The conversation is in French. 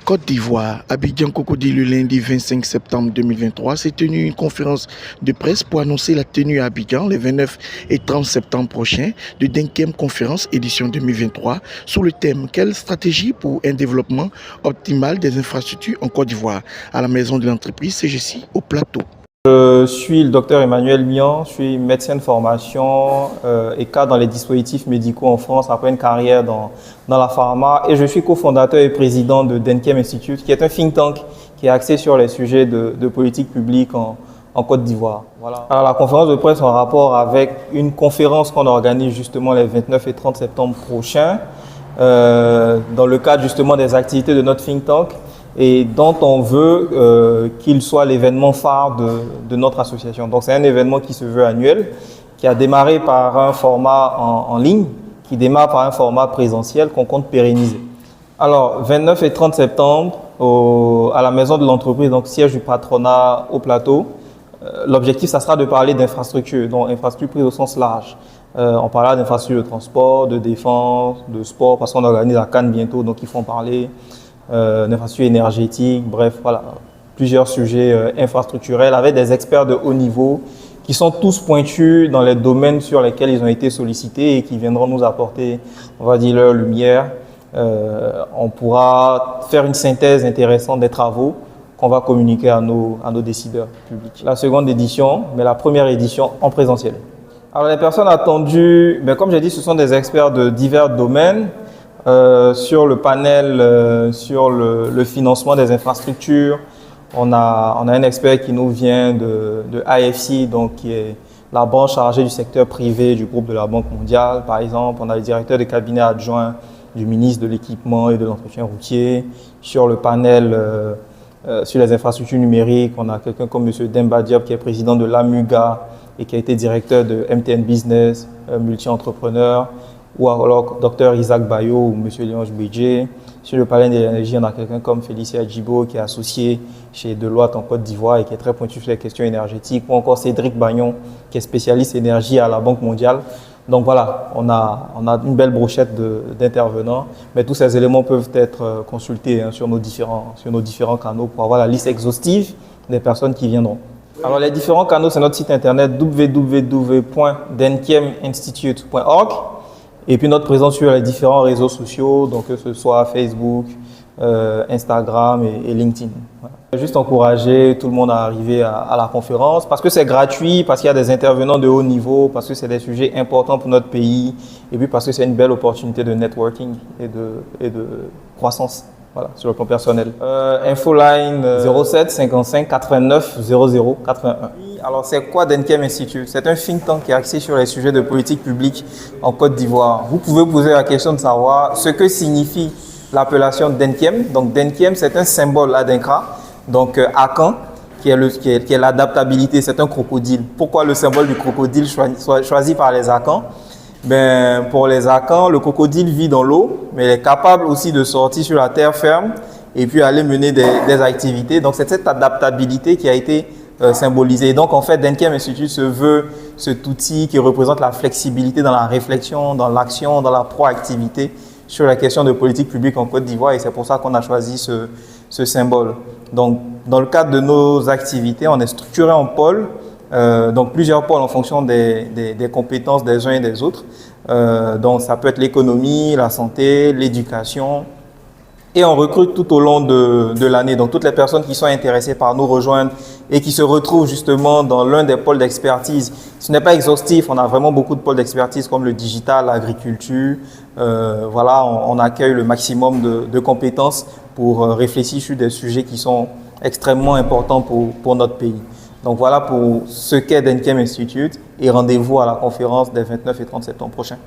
Côte d'Ivoire, Abidjan Cocody, le lundi 25 septembre 2023, s'est tenue une conférence de presse pour annoncer la tenue à Abidjan les 29 et 30 septembre prochains de 5e conférence édition 2023 sur le thème « Quelle stratégie pour un développement optimal des infrastructures en Côte d'Ivoire » à la maison de l'entreprise CGC au Plateau. Je suis le docteur Emmanuel Mian, je suis médecin de formation et cadre dans les dispositifs médicaux en France après une carrière dans la pharma, et je suis cofondateur et président de Denkem Institute, qui est un think tank qui est axé sur les sujets de politique publique en Côte d'Ivoire. Voilà. Alors, la conférence de presse en rapport avec une conférence qu'on organise justement les 29 et 30 septembre prochains dans le cadre justement des activités de notre think tank, et dont on veut qu'il soit l'événement phare de notre association. Donc c'est un événement qui se veut annuel, qui a démarré par un format en ligne, qui démarre par un format présentiel qu'on compte pérenniser. Alors 29 et 30 septembre, à la maison de l'entreprise, donc siège du patronat au Plateau, l'objectif, ça sera de parler d'infrastructures, donc infrastructures prises au sens large. On parlera d'infrastructures de transport, de défense, de sport, parce qu'on organise la Cannes bientôt, donc il faut en parler. D'infrastructures énergétiques, bref, voilà, plusieurs sujets infrastructurels avec des experts de haut niveau qui sont tous pointus dans les domaines sur lesquels ils ont été sollicités et qui viendront nous apporter, on va dire, leur lumière. On pourra faire une synthèse intéressante des travaux qu'on va communiquer à nos décideurs publics. La seconde édition, mais la première édition en présentiel. Alors les personnes attendues, comme j'ai dit, ce sont des experts de divers domaines. Sur le panel, sur le financement des infrastructures, on a un expert qui nous vient de AFC, donc qui est la branche chargée du secteur privé du groupe de la Banque mondiale, par exemple. On a le directeur de cabinet adjoint du ministre de l'équipement et de l'entretien routier. Sur le panel sur les infrastructures numériques, on a quelqu'un comme M. Demba Diop, qui est président de l'AMUGA et qui a été directeur de MTN Business, multi-entrepreneur. Ou alors Dr Isaac Bayo ou M. Léon Bédjé. Sur le panel de l'énergie, on a quelqu'un comme Félicie Adjibo qui est associé chez Deloitte en Côte d'Ivoire et qui est très pointu sur les questions énergétiques. Ou encore Cédric Bagnon qui est spécialiste énergie à la Banque mondiale. Donc voilà, on a une belle brochette d'intervenants. Mais tous ces éléments peuvent être consultés sur nos différents canaux pour avoir la liste exhaustive des personnes qui viendront. Alors les différents canaux, c'est notre site internet www.denkeminstitute.org. Et puis notre présence sur les différents réseaux sociaux, donc que ce soit Facebook, Instagram et LinkedIn. Voilà. Juste encourager tout le monde à arriver à la conférence parce que c'est gratuit, parce qu'il y a des intervenants de haut niveau, parce que c'est des sujets importants pour notre pays et puis parce que c'est une belle opportunité de networking et de croissance. Voilà, sur le plan personnel. Infoline 07 55 89 00 81. Alors, c'est quoi Denkem Institute? C'est un think tank qui est axé sur les sujets de politique publique en Côte d'Ivoire. Vous pouvez poser la question de savoir ce que signifie l'appellation Denkem. Donc, Denkem, c'est un symbole Adinkra. Donc, Akan, qui est l'adaptabilité, c'est un crocodile. Pourquoi le symbole du crocodile choisi par les Akans? Pour les Akans, le crocodile vit dans l'eau, mais il est capable aussi de sortir sur la terre ferme et puis aller mener des activités. Donc, c'est cette adaptabilité qui a été symbolisée. Donc, en fait, Denkem Institute se veut cet outil qui représente la flexibilité dans la réflexion, dans l'action, dans la proactivité sur la question de politique publique en Côte d'Ivoire, et c'est pour ça qu'on a choisi ce symbole. Donc, dans le cadre de nos activités, on est structuré en pôles. Donc plusieurs pôles en fonction des compétences des uns et des autres. Donc ça peut être l'économie, la santé, l'éducation. Et on recrute tout au long de l'année. Donc toutes les personnes qui sont intéressées par nous rejoindre et qui se retrouvent justement dans l'un des pôles d'expertise. Ce n'est pas exhaustif, on a vraiment beaucoup de pôles d'expertise comme le digital, l'agriculture. Voilà, on accueille le maximum de compétences pour réfléchir sur des sujets qui sont extrêmement importants pour notre pays. Donc voilà pour ce qu'est Denkem Institute et rendez-vous à la conférence des 29 et 30 septembre prochains.